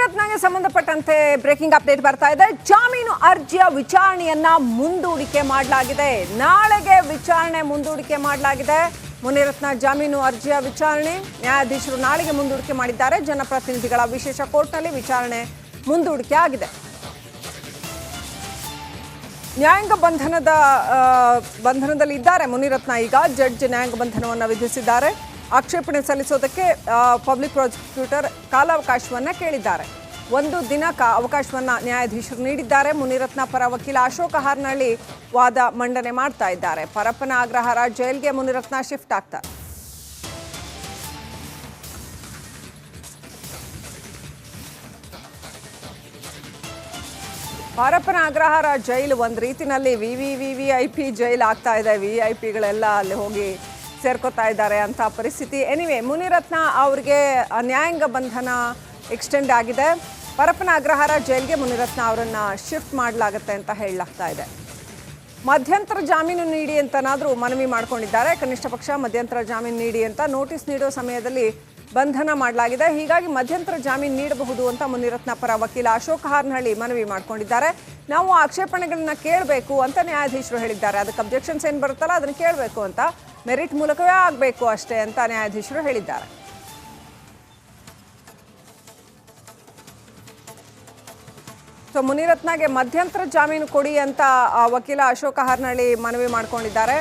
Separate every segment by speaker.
Speaker 1: ಮುನಿರತ್ನಗೆ ಸಂಬಂಧಪಟ್ಟಂತೆ breaking update ಬರ್ತಾ ಇದೆ. ಜಾಮೀನು ಅರ್ಜಿಯ ವಿಚಾರಣೆಯನ್ನ ಮುಂದೂಡಿಕೆ ಮಾಡಲಾಗಿದೆ. ನಾಳೆಗೆ ವಿಚಾರಣೆ ಮುಂದೂಡಿಕೆ ಮಾಡಲಾಗಿದೆ. ಮುನಿರತ್ನ ಜಾಮೀನು ಅರ್ಜಿಯ ವಿಚಾರಣೆ ನ್ಯಾಯಾಧೀಶರು ನಾಳೆಗೆ ಮುಂದೂಡಿಕೆ ಮಾಡಿದ್ದಾರೆ. ಜನಪ್ರತಿನಿಧಿಗಳ ವಿಶೇಷ ಕೋರ್ಟ್ನಲ್ಲಿ ವಿಚಾರಣೆ ಮುಂದೂಡಿಕೆ ಆಗಿದೆ. ನ್ಯಾಯಾಂಗ ಬಂಧನದಲ್ಲಿ ಇದ್ದಾರೆ ಮುನಿರತ್ನ. ಈಗ ಜಡ್ಜ್ ನ್ಯಾಯಾಂಗ ಬಂಧನವನ್ನು ವಿಧಿಸಿದ್ದಾರೆ. ಆಕ್ಷೇಪಣೆ ಸಲ್ಲಿಸೋದಕ್ಕೆ ಪಬ್ಲಿಕ್ ಪ್ರಾಸಿಕ್ಯೂಟರ್ ಕಾಲಾವಕಾಶವನ್ನು ಕೇಳಿದ್ದಾರೆ. ಒಂದು ದಿನ ಅವಕಾಶವನ್ನು ನ್ಯಾಯಾಧೀಶರು ನೀಡಿದ್ದಾರೆ. ಮುನಿರತ್ನ ಪರ ವಕೀಲ ಅಶೋಕ ಹಾರ್ನಳ್ಳಿ ವಾದ ಮಂಡನೆ ಮಾಡ್ತಾ ಇದ್ದಾರೆ. ಪರಪ್ಪನ ಅಗ್ರಹಾರ ಜೈಲ್ಗೆ ಮುನಿರತ್ನ ಶಿಫ್ಟ್ ಆಗ್ತಾರೆ. ಪರಪ್ಪನ ಅಗ್ರಹಾರ ಜೈಲು ಒಂದು ರೀತಿನಲ್ಲಿ VVIP ಜೈಲ್ ಆಗ್ತಾ ಇದೆ. VIPಗಳೆಲ್ಲ ಅಲ್ಲಿ ಹೋಗಿ ಸೇರ್ಕೋತಾ ಇದ್ದಾರೆ ಅಂತ ಪರಿಸ್ಥಿತಿ. ಎನಿವೆ, ಮುನಿರತ್ನ ಅವ್ರಿಗೆ ನ್ಯಾಯಾಂಗ ಬಂಧನ ಎಕ್ಸ್ಟೆಂಡ್ ಆಗಿದೆ. ಪರಪ್ಪನ ಅಗ್ರಹಾರ ಜೈಲ್ಗೆ ಮುನಿರತ್ನ ಅವರನ್ನು ಶಿಫ್ಟ್ ಮಾಡಲಾಗುತ್ತೆ ಅಂತ ಹೇಳಲಾಗ್ತಾ ಇದೆ. ಮಧ್ಯಂತರ ಜಾಮೀನು ನೀಡಿ ಅಂತನಾದರೂ ಮನವಿ ಮಾಡ್ಕೊಂಡಿದ್ದಾರೆ. ಕನಿಷ್ಠ ಪಕ್ಷ ಮಧ್ಯಂತರ ಜಾಮೀನು ನೀಡಿ ಅಂತ ನೋಟಿಸ್ ನೀಡೋ ಸಮಯದಲ್ಲಿ ಬಂಧನ ಮಾಡಲಾಗಿದೆ. ಹೀಗಾಗಿ ಮಧ್ಯಂತರ ಜಾಮೀನು ನೀಡಬಹುದು ಅಂತ ಮುನಿರತ್ನ ಪರ ವಕೀಲ ಅಶೋಕ ಹಾರ್ನಹಳ್ಳಿ ಮನವಿ ಮಾಡ್ಕೊಂಡಿದ್ದಾರೆ. ನಾವು ಆಕ್ಷೇಪಣೆಗಳನ್ನ ಕೇಳಬೇಕು ಅಂತ ನ್ಯಾಯಾಧೀಶರು ಹೇಳಿದ್ದಾರೆ. ಅದಕ್ಕೆ ಅಬ್ಜೆಕ್ಷನ್ಸ್ ಏನು ಬರುತ್ತಲ್ಲ ಅದನ್ನು ಕೇಳಬೇಕು ಅಂತ, ಮೆರಿಟ್ ಮೂಲಕವೇ ಆಗಬೇಕು ಅಷ್ಟೇ ಅಂತ ನ್ಯಾಯಾಧೀಶರು ಹೇಳಿದ್ದಾರೆ. ಸೊ ಮುನಿರತ್ನಗೆ ಮಧ್ಯಂತರ ಜಾಮೀನು ಕೊಡಿ ಅಂತ ವಕೀಲ ಅಶೋಕ ಹಾರ್ನಹಳ್ಳಿ ಮನವಿ ಮಾಡ್ಕೊಂಡಿದ್ದಾರೆ.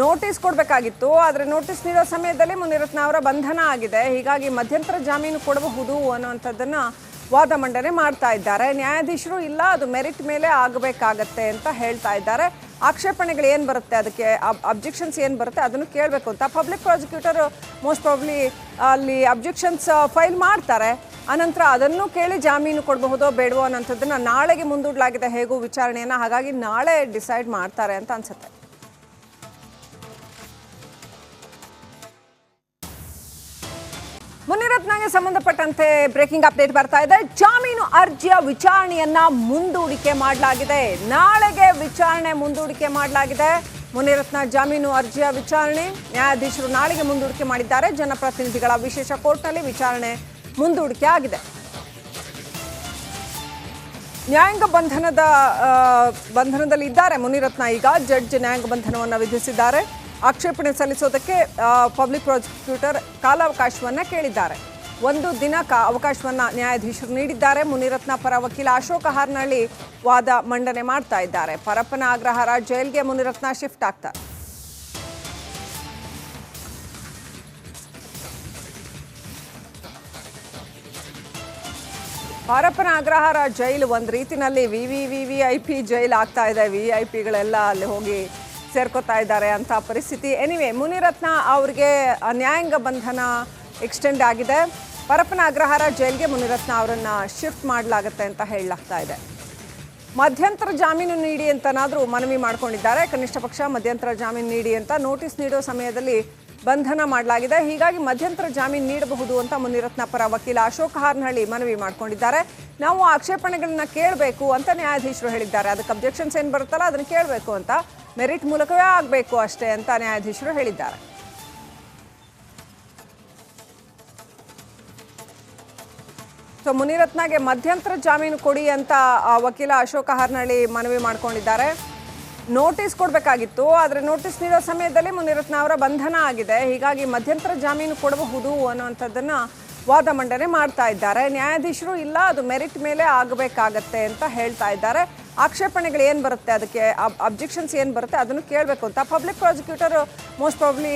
Speaker 1: ನೋಟಿಸ್ ಕೊಡಬೇಕಾಗಿತ್ತು, ಆದರೆ ನೋಟಿಸ್ ನೀಡೋ ಸಮಯದಲ್ಲಿ ಮುನಿರತ್ನ ಅವರ ಬಂಧನ ಆಗಿದೆ. ಹೀಗಾಗಿ ಮಧ್ಯಂತರ ಜಾಮೀನು ಕೊಡಬಹುದು ಅನ್ನೋಂಥದ್ದನ್ನು ವಾದ ಮಂಡನೆ ಮಾಡ್ತಾ ಇದ್ದಾರೆ. ನ್ಯಾಯಾಧೀಶರು ಇಲ್ಲ, ಅದು ಮೆರಿಟ್ ಮೇಲೆ ಆಗಬೇಕಾಗತ್ತೆ ಅಂತ ಹೇಳ್ತಾ ಇದ್ದಾರೆ. ಆಕ್ಷೇಪಣೆಗಳು ಏನು ಬರುತ್ತೆ, ಅದಕ್ಕೆ ಅಬ್ಜೆಕ್ಷನ್ಸ್ ಏನು ಬರುತ್ತೆ ಅದನ್ನು ಕೇಳಬೇಕು ಅಂತ ಪಬ್ಲಿಕ್ ಪ್ರಾಸಿಕ್ಯೂಟರ್ ಮೋಸ್ಟ್ ಪ್ರಾಬ್ಲಿ ಅಲ್ಲಿ ಅಬ್ಜೆಕ್ಷನ್ಸ್ ಫೈಲ್ ಮಾಡ್ತಾರೆ. ಅನಂತರ ಅದನ್ನು ಕೇಳಿ ಜಾಮೀನು ಕೊಡಬಹುದೋ ಬೇಡವೋ ಅನ್ನೋಂಥದ್ದನ್ನು ನಾಳೆಗೆ ಮುಂದೂಡಲಾಗಿದೆ ಹೇಗೂ ವಿಚಾರಣೆಯನ್ನು. ಹಾಗಾಗಿ ನಾಳೆ ಡಿಸೈಡ್ ಮಾಡ್ತಾರೆ ಅಂತ ಅನ್ಸುತ್ತೆ. ಮುನಿರತ್ನಗೆ ಸಂಬಂಧಪಟ್ಟಂತೆ ಬ್ರೇಕಿಂಗ್ ಅಪ್ಡೇಟ್ ಬರ್ತಾ ಇದೆ. ಜಾಮೀನು ಅರ್ಜಿಯ ವಿಚಾರಣೆಯನ್ನ ಮುಂದೂಡಿಕೆ ಮಾಡಲಾಗಿದೆ. ನಾಳೆಗೆ ವಿಚಾರಣೆ ಮುಂದೂಡಿಕೆ ಮಾಡಲಾಗಿದೆ. ಮುನಿರತ್ನ ಜಾಮೀನು ಅರ್ಜಿಯ ವಿಚಾರಣೆ ನ್ಯಾಯಾಧೀಶರು ನಾಳೆಗೆ ಮುಂದೂಡಿಕೆ ಮಾಡಿದ್ದಾರೆ. ಜನಪ್ರತಿನಿಧಿಗಳ ವಿಶೇಷ ಕೋರ್ಟ್ನಲ್ಲಿ ವಿಚಾರಣೆ ಮುಂದೂಡಿಕೆ ಆಗಿದೆ. ನ್ಯಾಯಾಂಗ ಬಂಧನದಲ್ಲಿ ಇದ್ದಾರೆ ಮುನಿರತ್ನ. ಈಗ ಜಡ್ಜ್ ನ್ಯಾಯಾಂಗ ಬಂಧನವನ್ನು ವಿಧಿಸಿದ್ದಾರೆ. ಆಕ್ಷೇಪಣೆ ಸಲ್ಲಿಸೋದಕ್ಕೆ ಪಬ್ಲಿಕ್ ಪ್ರಾಸಿಕ್ಯೂಟರ್ ಕಾಲಾವಕಾಶವನ್ನು ಕೇಳಿದ್ದಾರೆ. ಒಂದು ದಿನ ಅವಕಾಶವನ್ನು ನ್ಯಾಯಾಧೀಶರು ನೀಡಿದ್ದಾರೆ. ಮುನಿರತ್ನ ಪರ ವಕೀಲ ಅಶೋಕ ಹಾರ್ನಹಳ್ಳಿ ವಾದ ಮಂಡನೆ ಮಾಡ್ತಾ ಇದ್ದಾರೆ. ಪರಪ್ಪನ ಅಗ್ರಹಾರ ಜೈಲ್ಗೆ ಮುನಿರತ್ನ ಶಿಫ್ಟ್ ಆಗ್ತಾರೆ. ಪರಪ್ಪನ ಅಗ್ರಹಾರ ಜೈಲು ಒಂದು ರೀತಿನಲ್ಲಿ VVIP ಜೈಲ್ ಆಗ್ತಾ ಇದೆ. VIPಗಳೆಲ್ಲ ಅಲ್ಲಿ ಹೋಗಿ ಸೇರ್ಕೋತಾ ಇದ್ದಾರೆ ಅಂತ ಪರಿಸ್ಥಿತಿ. ಎನಿವೆ, ಮುನಿರತ್ನ ಅವ್ರಿಗೆ ನ್ಯಾಯಾಂಗ ಬಂಧನ ಎಕ್ಸ್ಟೆಂಡ್ ಆಗಿದೆ. ಪರಪ್ಪನ ಅಗ್ರಹಾರ ಜೈಲ್ಗೆ ಮುನಿರತ್ನ ಅವರನ್ನು ಶಿಫ್ಟ್ ಮಾಡಲಾಗುತ್ತೆ ಅಂತ ಹೇಳಲಾಗ್ತಾ ಇದೆ. ಮಧ್ಯಂತರ ಜಾಮೀನು ನೀಡಿ ಅಂತನಾದರೂ ಮನವಿ ಮಾಡ್ಕೊಂಡಿದ್ದಾರೆ. ಕನಿಷ್ಠ ಪಕ್ಷ ಮಧ್ಯಂತರ ಜಾಮೀನು ನೀಡಿ ಅಂತ ನೋಟಿಸ್ ನೀಡೋ ಸಮಯದಲ್ಲಿ ಬಂಧನ ಮಾಡಲಾಗಿದೆ. ಹೀಗಾಗಿ ಮಧ್ಯಂತರ ಜಾಮೀನು ನೀಡಬಹುದು ಅಂತ ಮುನಿರತ್ನ ಪರ ವಕೀಲ ಅಶೋಕ ಹಾರ್ನಹಳ್ಳಿ ಮನವಿ ಮಾಡ್ಕೊಂಡಿದ್ದಾರೆ. ನಾವು ಆಕ್ಷೇಪಣೆಗಳನ್ನ ಕೇಳಬೇಕು ಅಂತ ನ್ಯಾಯಾಧೀಶರು ಹೇಳಿದ್ದಾರೆ. ಅದಕ್ಕೆ ಅಬ್ಜೆಕ್ಷನ್ಸ್ ಏನು ಬರುತ್ತಲ್ಲ ಅದನ್ನು ಕೇಳಬೇಕು ಅಂತ, ಮೆರಿಟ್ ಮೂಲಕವೇ ಆಗಬೇಕು ಅಷ್ಟೇ ಅಂತ ನ್ಯಾಯಾಧೀಶರು ಹೇಳಿದ್ದಾರೆ. ಸೊ ಮುನಿರತ್ನಗೆ ಮಧ್ಯಂತರ ಜಾಮೀನು ಕೊಡಿ ಅಂತ ವಕೀಲ ಅಶೋಕ ಹಾರ್ನಹಳ್ಳಿ ಮನವಿ ಮಾಡ್ಕೊಂಡಿದ್ದಾರೆ. ನೋಟಿಸ್ ಕೊಡಬೇಕಾಗಿತ್ತು, ಆದರೆ ನೋಟಿಸ್ ನೀಡೋ ಸಮಯದಲ್ಲಿ ಮುನಿರತ್ನ ಅವರ ಬಂಧನ ಆಗಿದೆ. ಹೀಗಾಗಿ ಮಧ್ಯಂತರ ಜಾಮೀನು ಕೊಡಬಹುದು ಅನ್ನೋಂಥದ್ದನ್ನು ವಾದ ಮಂಡನೆ ಮಾಡ್ತಾ ಇದ್ದಾರೆ. ನ್ಯಾಯಾಧೀಶರು ಇಲ್ಲ, ಅದು ಮೆರಿಟ್ ಮೇಲೆ ಆಗಬೇಕಾಗತ್ತೆ ಅಂತ ಹೇಳ್ತಾ ಇದ್ದಾರೆ. ಆಕ್ಷೇಪಣೆಗಳು ಏನು ಬರುತ್ತೆ, ಅದಕ್ಕೆ ಅಬ್ಜೆಕ್ಷನ್ಸ್ ಏನು ಬರುತ್ತೆ ಅದನ್ನು ಕೇಳಬೇಕು ಅಂತ ಪಬ್ಲಿಕ್ ಪ್ರಾಸಿಕ್ಯೂಟರ್ ಮೋಸ್ಟ್ ಪ್ರಾಬ್ಲಿ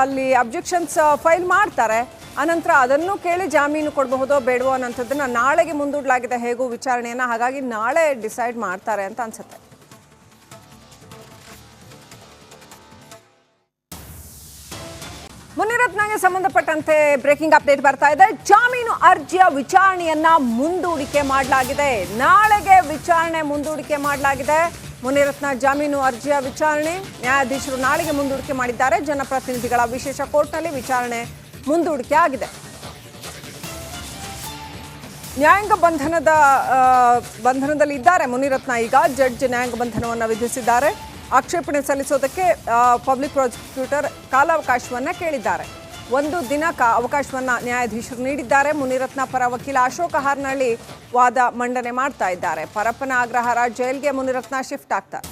Speaker 1: ಅಲ್ಲಿ ಅಬ್ಜೆಕ್ಷನ್ಸ್ ಫೈಲ್ ಮಾಡ್ತಾರೆ. ಅನಂತರ ಅದನ್ನು ಕೇಳಿ ಜಾಮೀನು ಕೊಡಬಹುದೋ ಬೇಡವೋ ಅನ್ನೋಂಥದ್ದನ್ನು ನಾಳೆಗೆ ಮುಂದೂಡಲಾಗಿದೆ ಹೇಗೂ ವಿಚಾರಣೆಯನ್ನು. ಹಾಗಾಗಿ ನಾಳೆ ಡಿಸೈಡ್ ಮಾಡ್ತಾರೆ ಅಂತ ಅನ್ಸುತ್ತೆ. ಮುನಿರತ್ನಗೆ ಸಂಬಂಧಪಟ್ಟಂತೆ ಬ್ರೇಕಿಂಗ್ ಅಪ್ಡೇಟ್ ಬರ್ತಾ ಇದೆ. ಜಾಮೀನು ಅರ್ಜಿಯ ವಿಚಾರಣೆಯನ್ನ ಮುಂದೂಡಿಕೆ ಮಾಡಲಾಗಿದೆ. ನಾಳೆಗೆ ವಿಚಾರಣೆ ಮುಂದೂಡಿಕೆ ಮಾಡಲಾಗಿದೆ. ಮುನಿರತ್ನ ಜಾಮೀನು ಅರ್ಜಿಯ ವಿಚಾರಣೆ ನ್ಯಾಯಾಧೀಶರು ನಾಳೆಗೆ ಮುಂದೂಡಿಕೆ ಮಾಡಿದ್ದಾರೆ. ಜನಪ್ರತಿನಿಧಿಗಳ ವಿಶೇಷ ಕೋರ್ಟ್ನಲ್ಲಿ ವಿಚಾರಣೆ ಮುಂದೂಡಿಕೆ ಆಗಿದೆ. ನ್ಯಾಯಾಂಗ ಬಂಧನದಲ್ಲಿ ಇದ್ದಾರೆ ಮುನಿರತ್ನ. ಈಗ ಜಡ್ಜ್ ನ್ಯಾಯಾಂಗ ಬಂಧನವನ್ನು ವಿಧಿಸಿದ್ದಾರೆ. ಆಕ್ಷೇಪಣೆ ಸಲ್ಲಿಸೋದಕ್ಕೆ ಪಬ್ಲಿಕ್ ಪ್ರಾಸಿಕ್ಯೂಟರ್ ಕಾಲಾವಕಾಶವನ್ನು ಕೇಳಿದ್ದಾರೆ. ಒಂದು ದಿನ ಅವಕಾಶವನ್ನು ನ್ಯಾಯಾಧೀಶರು ನೀಡಿದ್ದಾರೆ. ಮುನಿರತ್ನ ಪರ ವಕೀಲ ಅಶೋಕ ಹಾರ್ನಳ್ಳಿ ವಾದ ಮಂಡನೆ ಮಾಡ್ತಾ ಇದ್ದಾರೆ. ಪರಪ್ಪನ ಆಗ್ರಹಾರ ಜೈಲ್ಗೆ ಮುನಿರತ್ನ ಶಿಫ್ಟ್ ಆಗ್ತಾರೆ.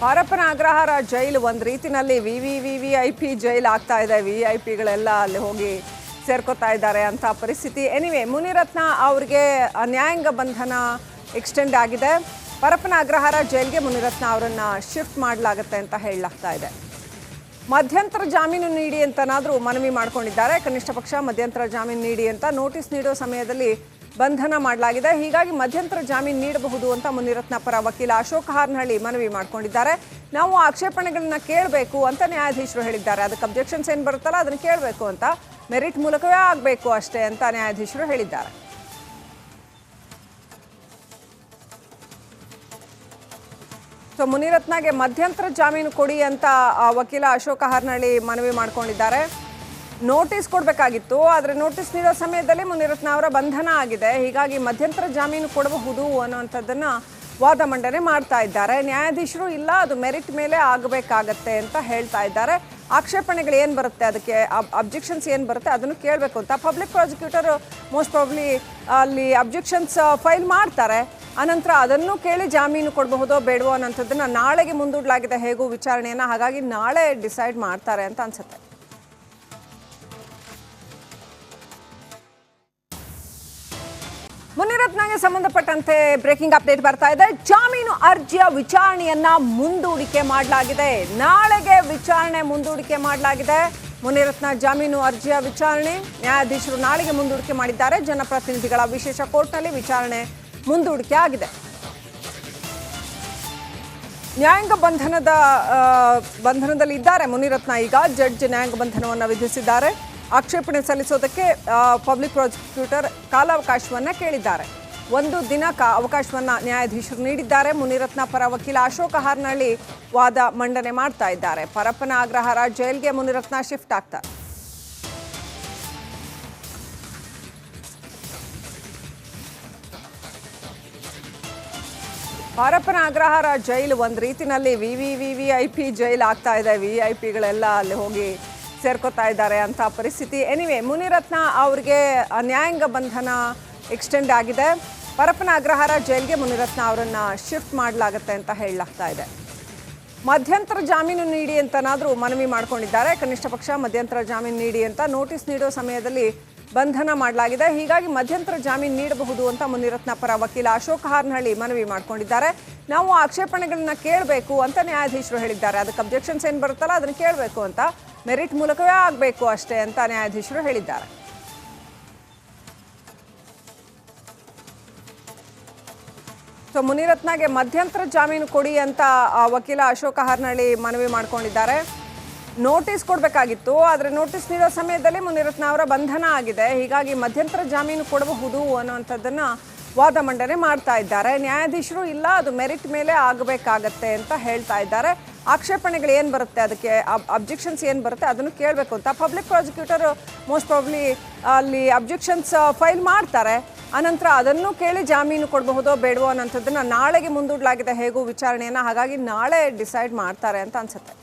Speaker 1: ಪರಪ್ಪನ ಅಗ್ರಹಾರ ಜೈಲು ಒಂದು ರೀತಿನಲ್ಲಿ ವಿವಿಐಪಿ ಜೈಲ್ ಆಗ್ತಾ ಇದೆ. ವಿಐಪಿಗಳೆಲ್ಲ ಅಲ್ಲಿ ಹೋಗಿ ಸೇರ್ಕೋತಾ ಇದ್ದಾರೆ ಅಂತ ಪರಿಸ್ಥಿತಿ. ಎನಿವೆ, ಮುನಿರತ್ನ ಅವ್ರಿಗೆ ನ್ಯಾಯಾಂಗ ಬಂಧನ ಎಕ್ಸ್ಟೆಂಡ್ ಆಗಿದೆ. ಪರಪ್ಪನ ಅಗ್ರಹಾರ ಜೈಲ್ಗೆ ಮುನಿರತ್ನ ಅವರನ್ನು ಶಿಫ್ಟ್ ಮಾಡಲಾಗುತ್ತೆ ಅಂತ ಹೇಳಲಾಗ್ತಾ ಇದೆ. ಮಧ್ಯಂತರ ಜಾಮೀನು ನೀಡಿ ಅಂತನಾದರೂ ಮನವಿ ಮಾಡ್ಕೊಂಡಿದ್ದಾರೆ. ಕನಿಷ್ಠ ಪಕ್ಷ ಮಧ್ಯಂತರ ಜಾಮೀನು ನೀಡಿ ಅಂತ ನೋಟಿಸ್ ನೀಡೋ ಸಮಯದಲ್ಲಿ ಬಂಧನ ಮಾಡಲಾಗಿದೆ. ಹೀಗಾಗಿ ಮಧ್ಯಂತರ ಜಾಮೀನು ನೀಡಬಹುದು ಅಂತ ಮುನಿರತ್ನ ಪರ ವಕೀಲ ಅಶೋಕ ಹಾರ್ನಳ್ಳಿ ಮನವಿ ಮಾಡ್ಕೊಂಡಿದ್ದಾರೆ. ನಾವು ಆಕ್ಷೇಪಣೆಗಳನ್ನ ಕೇಳಬೇಕು ಅಂತ ನ್ಯಾಯಾಧೀಶರು ಹೇಳಿದ್ದಾರೆ. ಅದಕ್ಕೆ ಅಬ್ಜೆಕ್ಷನ್ಸ್ ಏನು ಬರುತ್ತಲ್ಲ ಅದನ್ನು ಕೇಳಬೇಕು ಅಂತ, ಮೆರಿಟ್ ಮೂಲಕವೇ ಆಗಬೇಕು ಅಷ್ಟೇ ಅಂತ ನ್ಯಾಯಾಧೀಶರು ಹೇಳಿದ್ದಾರೆ. ಸೊ ಮುನಿರತ್ನಗೆ ಮಧ್ಯಂತರ ಜಾಮೀನು ಕೊಡಿ ಅಂತ ವಕೀಲ ಅಶೋಕ ಹಾರ್ನಳ್ಳಿ ಮನವಿ ಮಾಡ್ಕೊಂಡಿದ್ದಾರೆ. ನೋಟಿಸ್ ಕೊಡಬೇಕಾಗಿತ್ತು, ಆದರೆ ನೋಟಿಸ್ ನೀಡೋ ಸಮಯದಲ್ಲಿ ಮುನಿರತ್ನ ಅವರ ಬಂಧನ ಆಗಿದೆ. ಹೀಗಾಗಿ ಮಧ್ಯಂತರ ಜಾಮೀನು ಕೊಡಬಹುದು ಅನ್ನುವಂಥದ್ದನ್ನು ವಾದ ಮಂಡನೆ ಮಾಡ್ತಾ ಇದ್ದಾರೆ. ನ್ಯಾಯಾಧೀಶರು ಇಲ್ಲ, ಅದು ಮೆರಿಟ್ ಮೇಲೆ ಆಗಬೇಕಾಗತ್ತೆ ಅಂತ ಹೇಳ್ತಾ ಇದ್ದಾರೆ. ಆಕ್ಷೇಪಣೆಗಳು ಏನು ಬರುತ್ತೆ, ಅದಕ್ಕೆ ಅಬ್ಜೆಕ್ಷನ್ಸ್ ಏನು ಬರುತ್ತೆ ಅದನ್ನು ಕೇಳಬೇಕು ಅಂತ ಪಬ್ಲಿಕ್ ಪ್ರಾಸಿಕ್ಯೂಟರ್ ಮೋಸ್ಟ್ ಪ್ರಾಬ್ಲಿ ಅಲ್ಲಿ ಅಬ್ಜೆಕ್ಷನ್ಸ್ ಫೈಲ್ ಮಾಡ್ತಾರೆ. ಅನಂತರ ಅದನ್ನು ಕೇಳಿ ಜಾಮೀನು ಕೊಡಬಹುದೋ ಬೇಡವೋ ಅನ್ನೋಂಥದ್ದನ್ನು ನಾಳೆಗೆ ಮುಂದೂಡಲಾಗಿದೆ ಹೇಗೂ ವಿಚಾರಣೆಯನ್ನು. ಹಾಗಾಗಿ ನಾಳೆ ಡಿಸೈಡ್ ಮಾಡ್ತಾರೆ ಅಂತ ಅನ್ಸುತ್ತೆ. ಮುನಿರತ್ನಗೆ ಸಂಬಂಧಪಟ್ಟಂತೆ ಬ್ರೇಕಿಂಗ್ ಅಪ್ಡೇಟ್ ಬರ್ತಾ ಇದೆ. ಜಾಮೀನು ಅರ್ಜಿಯ ವಿಚಾರಣೆಯನ್ನ ಮುಂದೂಡಿಕೆ ಮಾಡಲಾಗಿದೆ. ನಾಳೆಗೆ ವಿಚಾರಣೆ ಮುಂದೂಡಿಕೆ ಮಾಡಲಾಗಿದೆ. ಮುನಿರತ್ನ ಜಾಮೀನು ಅರ್ಜಿಯ ವಿಚಾರಣೆ ನ್ಯಾಯಾಧೀಶರು ನಾಳೆಗೆ ಮುಂದೂಡಿಕೆ ಮಾಡಿದ್ದಾರೆ. ಜನಪ್ರತಿನಿಧಿಗಳ ವಿಶೇಷ ಕೋರ್ಟ್ನಲ್ಲಿ ವಿಚಾರಣೆ ಮುಂದೂಡಿಕೆ ಆಗಿದೆ. ನ್ಯಾಯಾಂಗ ಬಂಧನದಲ್ಲಿ ಇದ್ದಾರೆ ಮುನಿರತ್ನ. ಈಗ ಜಡ್ಜ್ ನ್ಯಾಯಾಂಗ ಬಂಧನವನ್ನು ವಿಧಿಸಿದ್ದಾರೆ. ಆಕ್ಷೇಪಣೆ ಸಲ್ಲಿಸೋದಕ್ಕೆ ಪಬ್ಲಿಕ್ ಪ್ರಾಸಿಕ್ಯೂಟರ್ ಕಾಲಾವಕಾಶವನ್ನು ಕೇಳಿದ್ದಾರೆ. ಒಂದು ದಿನ ಅವಕಾಶವನ್ನು ನ್ಯಾಯಾಧೀಶರು ನೀಡಿದ್ದಾರೆ. ಮುನಿರತ್ನ ಪರ ವಕೀಲ ಅಶೋಕ ಹಾರ್ನಳ್ಳಿ ವಾದ ಮಂಡನೆ ಮಾಡ್ತಾ ಇದ್ದಾರೆ. ಪರಪ್ಪನ ಅಗ್ರಹಾರ ಜೈಲ್ಗೆ ಮುನಿರತ್ನ ಶಿಫ್ಟ್ ಆಗ್ತಾರೆ. ಪರಪ್ಪನ ಅಗ್ರಹಾರ ಜೈಲು ಒಂದು ರೀತಿನಲ್ಲಿ ವಿವಿಐಪಿ ಜೈಲ್ ಆಗ್ತಾ ಇದೆ. ವಿಐಪಿಗಳೆಲ್ಲ ಅಲ್ಲಿ ಹೋಗಿ ಸೇರ್ಕೋತಾ ಇದ್ದಾರೆ ಅಂತ ಪರಿಸ್ಥಿತಿ. ಎನಿವೆ, ಮುನಿರತ್ನ ಅವ್ರಿಗೆ ನ್ಯಾಯಾಂಗ ಬಂಧನ ಎಕ್ಸ್ಟೆಂಡ್ ಆಗಿದೆ. ಪರಪ್ಪನ ಅಗ್ರಹಾರ ಜೈಲ್ಗೆ ಮುನಿರತ್ನ ಅವರನ್ನು ಶಿಫ್ಟ್ ಮಾಡಲಾಗುತ್ತೆ ಅಂತ ಹೇಳಲಾಗ್ತಾ ಇದೆ. ಮಧ್ಯಂತರ ಜಾಮೀನು ನೀಡಿ ಅಂತನಾದರೂ ಮನವಿ ಮಾಡ್ಕೊಂಡಿದ್ದಾರೆ. ಕನಿಷ್ಠ ಪಕ್ಷ ಮಧ್ಯಂತರ ಜಾಮೀನು ನೀಡಿ ಅಂತ ನೋಟಿಸ್ ನೀಡೋ ಸಮಯದಲ್ಲಿ ಬಂಧನ ಮಾಡಲಾಗಿದೆ. ಹೀಗಾಗಿ ಮಧ್ಯಂತರ ಜಾಮೀನು ನೀಡಬಹುದು ಅಂತ ಮುನಿರತ್ನ ಪರ ವಕೀಲ ಅಶೋಕ ಹಾರ್ನಳ್ಳಿ ಮನವಿ ಮಾಡ್ಕೊಂಡಿದ್ದಾರೆ. ನಾವು ಆಕ್ಷೇಪಣೆಗಳನ್ನ ಕೇಳಬೇಕು ಅಂತ ನ್ಯಾಯಾಧೀಶರು ಹೇಳಿದ್ದಾರೆ. ಅದಕ್ಕೆ ಅಬ್ಜೆಕ್ಷನ್ಸ್ ಏನು ಬರುತ್ತಲ್ಲ ಅದನ್ನು ಕೇಳಬೇಕು ಅಂತ, ಮೆರಿಟ್ ಮೂಲಕವೇ ಆಗಬೇಕು ಅಷ್ಟೇ ಅಂತ ನ್ಯಾಯಾಧೀಶರು ಹೇಳಿದ್ದಾರೆ. ಸೊ ಮುನಿರತ್ನಗೆ ಮಧ್ಯಂತರ ಜಾಮೀನು ಕೊಡಿ ಅಂತ ವಕೀಲ ಅಶೋಕ ಹಾರ್ನಳ್ಳಿ ಮನವಿ ಮಾಡ್ಕೊಂಡಿದ್ದಾರೆ. ನೋಟಿಸ್ ಕೊಡಬೇಕಾಗಿತ್ತು, ಆದರೆ ನೋಟಿಸ್ ನೀಡೋ ಸಮಯದಲ್ಲಿ ಮುನಿರತ್ನ ಅವರ ಬಂಧನ ಆಗಿದೆ. ಹೀಗಾಗಿ ಮಧ್ಯಂತರ ಜಾಮೀನು ಕೊಡಬಹುದು ಅನ್ನುವಂಥದ್ದನ್ನು ವಾದ ಮಂಡನೆ ಮಾಡ್ತಾ ಇದ್ದಾರೆ. ನ್ಯಾಯಾಧೀಶರು ಇಲ್ಲ, ಅದು ಮೆರಿಟ್ ಮೇಲೆ ಆಗಬೇಕಾಗತ್ತೆ ಅಂತ ಹೇಳ್ತಾ ಇದ್ದಾರೆ. ಆಕ್ಷೇಪಣೆಗಳು ಏನು ಬರುತ್ತೆ, ಅದಕ್ಕೆ ಅಬ್ಜೆಕ್ಷನ್ಸ್ ಏನು ಬರುತ್ತೆ ಅದನ್ನು ಕೇಳಬೇಕು ಅಂತ ಪಬ್ಲಿಕ್ ಪ್ರಾಸಿಕ್ಯೂಟರ್ ಮೋಸ್ಟ್ ಪ್ರಾಬ್ಲಿ ಅಲ್ಲಿ ಅಬ್ಜೆಕ್ಷನ್ಸ್ ಫೈಲ್ ಮಾಡ್ತಾರೆ. ಅನಂತರ ಅದನ್ನು ಕೇಳಿ ಜಾಮೀನು ಕೊಡಬಹುದೋ ಬೇಡವೋ ಅನ್ನೋಂಥದ್ದನ್ನು ನಾಳೆಗೆ ಮುಂದೂಡಲಾಗಿದೆ ಹೇಗೂ ವಿಚಾರಣೆಯನ್ನು. ಹಾಗಾಗಿ ನಾಳೆ ಡಿಸೈಡ್ ಮಾಡ್ತಾರೆ ಅಂತ ಅನ್ಸುತ್ತೆ.